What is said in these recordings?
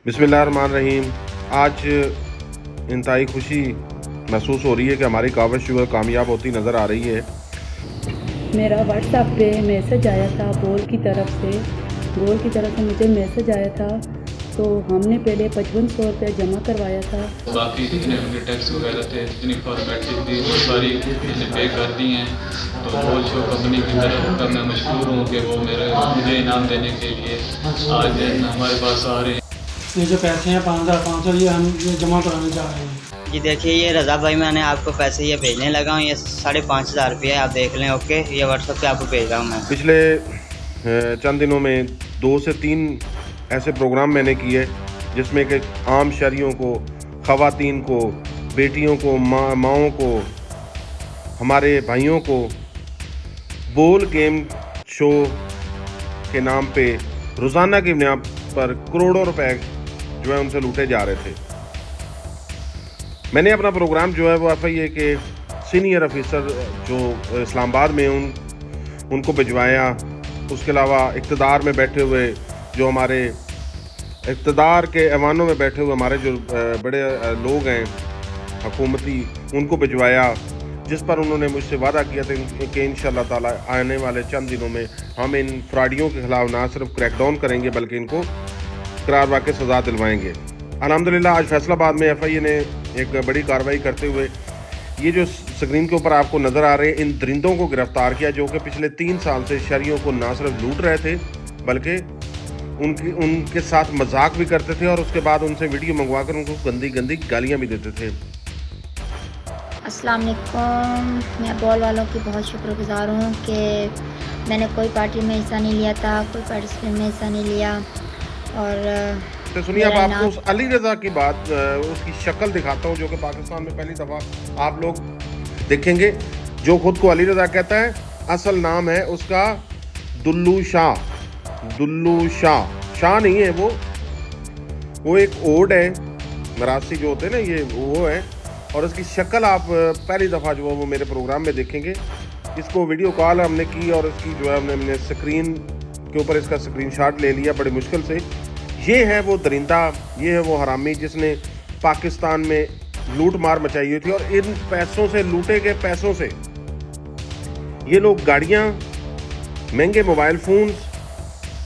बिस्मिल्लाहिर्रहमानिर्रहीम। आज इंतहाई खुशी महसूस हो रही है कि हमारी काविश जो है कामयाब होती नज़र आ रही है। मेरा व्हाट्सएप पे मैसेज आया था गोल की तरफ से मुझे मैसेज आया था, तो हमने पहले 5500 रुपये जमा करवाया था। बाकी जितने उनके टैक्स वगैरह थे, जितनी फॉर्मेलिटी थी वो सारी मैंने पे कर दी हैं। तो गोल शो कंपनी की तरफ का मैं मशहूर हूँ कि वो मुझे इनाम देने के लिए आज हमारे पास आ रहे हैं। ये जो पैसे हैं 5500 ये जमा कराने जा रहे हैं। जी देखिए, ये रज़ा भाई मैंने आपको पैसे ये भेजने लगा हूँ। ये 5500 रुपये आप देख लें। ओके, ये व्हाट्सएप पे आपको भेज रहा हूँ मैं। पिछले चंद दिनों में 2 से 3 ऐसे प्रोग्राम मैंने किए जिसमें कि आम शहरियों को, ख़वातीन को, बेटियों को, माँओं को, हमारे भाइयों को बोल गेम शो के नाम पे रोज़ाना की बुनियाद पर करोड़ों रुपए जो है उनसे लूटे जा रहे थे। मैंने अपना प्रोग्राम जो है वो FIA के सीनियर ऑफिसर जो इस्लामाबाद में उनको भिजवाया। उसके अलावा इक़्तिदार में बैठे हुए जो हमारे इक़्तिदार के ऐवानों में बैठे हुए हमारे जो बड़े लोग हैं हुकूमती, उनको भिजवाया, जिस पर उन्होंने मुझसे वादा किया था कि इंशाअल्लाह ताला आने वाले चंद दिनों में हम इन फ्रॉडियों के ख़िलाफ़ ना सिर्फ क्रैकडाउन करेंगे बल्कि इनको करार वाक़ई सज़ा दिलवाएंगे। अल्हम्दुलिल्लाह आज फैसलाबाद में FIA ने एक बड़ी कार्रवाई करते हुए ये जो स्क्रीन के ऊपर आपको नज़र आ रहे हैं इन दरिंदों को गिरफ्तार किया, जो कि पिछले 3 साल से शहरियों को ना सिर्फ लूट रहे थे बल्कि उनके साथ मजाक भी करते थे और उसके बाद उनसे वीडियो मंगवा कर उनको गंदी गंदी गालियाँ भी देते थे। अस्सलाम वालेकुम। मैं बॉल वालों की बहुत शुक्रगुज़ार हूँ कि मैंने कोई पार्टी में हिस्सा नहीं लिया था, कोई पार्टिसिपेंट में हिस्सा नहीं लिया। और तो सुनिए, अब आपको उस अली रज़ा की बात, उसकी शक्ल दिखाता हूँ जो कि पाकिस्तान में पहली दफ़ा आप लोग देखेंगे। जो खुद को अली रज़ा कहता है, असल नाम है उसका दुल्लू शाह। शाह नहीं है वो एक ओड है, मरासी जो होते हैं ना, ये वो है। और उसकी शक्ल आप पहली दफ़ा जो है वो मेरे प्रोग्राम में देखेंगे। इसको वीडियो कॉल हमने की और इसकी जो है हमने स्क्रीन के ऊपर इसका स्क्रीनशॉट ले लिया बड़ी मुश्किल से। ये है वो दरिंदा, ये है वो हरामी जिसने पाकिस्तान में लूट मार मचाई हुई थी। और इन पैसों से, लूटे गए पैसों से ये लोग गाड़ियाँ, महंगे मोबाइल फ़ोन्स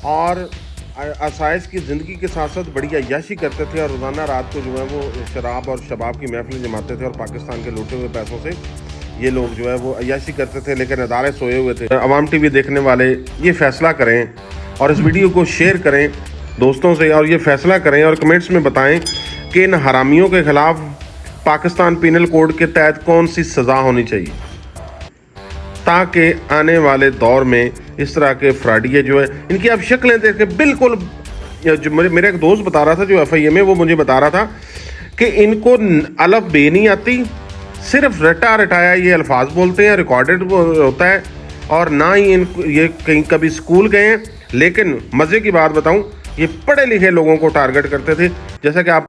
और आसाइश की ज़िंदगी के साथ साथ बड़ी अय्याशी करते थे और रोज़ाना रात को जो है वो शराब और शबाब की महफिल जमाते थे। और पाकिस्तान के लूटे हुए पैसों से ये लोग जो है वो अय्याशी करते थे, लेकिन अदारे सोए हुए थे। अवाम TV देखने वाले ये फ़ैसला करें और इस वीडियो को शेयर करें दोस्तों से, और ये फ़ैसला करें और कमेंट्स में बताएं कि इन हरामियों के ख़िलाफ़ पाकिस्तान पीनल कोड के तहत कौन सी सज़ा होनी चाहिए, ताकि आने वाले दौर में इस तरह के फ्रॉडिये जो है इनकी आप शक्लें देख के बिल्कुल, जो मेरा एक दोस्त बता रहा था जो FIA में, वो मुझे बता रहा था कि इनको अलफ बे नहीं आती, सिर्फ रटा रटाया ये अल्फाज बोलते हैं, रिकॉर्डेड होता है, और ना ही ये कहीं कभी स्कूल गए हैं। लेकिन मज़े की बात बताऊं, ये पढ़े लिखे लोगों को टारगेट करते थे, जैसा कि आप